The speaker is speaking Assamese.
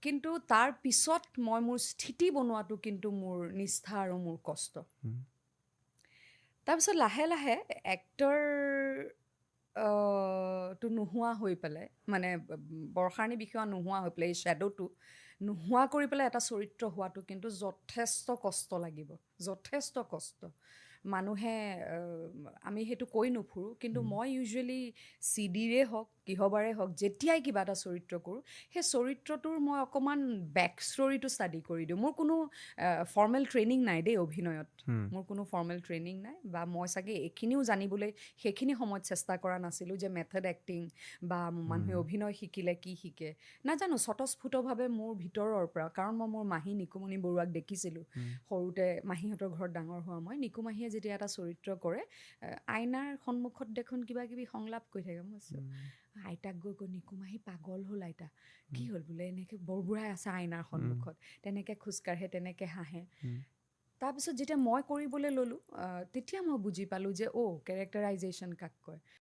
কিন্তু তাৰ পিছত মই মোৰ স্থিতি বনোৱাটো কিন্তু মোৰ নিষ্ঠা আৰু মোৰ কষ্ট তাৰপিছত লাহে লাহে এক্টৰ টো নোহোৱা হৈ পেলাই মানে বৰষাৰণী বিষয়া নোহোৱা হৈ পেলাই এই শ্বেড'টো নোহোৱা কৰি পেলাই এটা চৰিত্ৰ হোৱাটো কিন্তু যথেষ্ট কষ্ট লাগিব যথেষ্ট কষ্ট মানুহে আমি সেইটো কৈ নুফুৰোঁ কিন্তু মই ইউজুৱেলি চিডিৰে হওক কিহবাৰে হওক যেতিয়াই কিবা এটা চৰিত্ৰ কৰোঁ সেই চৰিত্ৰটোৰ মই অকণমান বেক ষ্টৰিটো ষ্টাডি কৰি দিওঁ মোৰ কোনো ফৰ্মেল ট্ৰেইনিং নাই দেই অভিনয়ত মোৰ কোনো ফৰ্মেল ট্ৰেইনিং নাই বা মই চাগে এইখিনিও জানিবলৈ সেইখিনি সময়ত চেষ্টা কৰা নাছিলোঁ যে মেথড এক্টিং বা মানুহে অভিনয় শিকিলে কি শিকে নাজানো স্বতঃস্ফূৰ্তভাৱে মোৰ ভিতৰৰ পৰা কাৰণ মই মোৰ মাহী নিকুমণি বৰুৱাক দেখিছিলোঁ সৰুতে মাহীহঁতৰ ঘৰত ডাঙৰ হোৱা মই নিকু মাহীয়ে যেতিয়া এটা চৰিত্ৰ কৰে আইনাৰ সন্মুখত দেখোন কিবা কিবি সংলাপ কৈ থাকে মই আইতাক গৈ গৈ নিকু মাহী পাগল হ'ল আইতা কি হ'ল বোলে এনেকৈ বৰবুঢ়াই আছে আইনাৰ সন্মুখত তেনেকৈ খোজকাঢ়ে তেনেকৈ হাঁহে তাৰপিছত যেতিয়া মই কৰিবলৈ ল'লোঁ তেতিয়া মই বুজি পালোঁ যে কেৰেক্টাৰাইজেশ্যন কাক কয়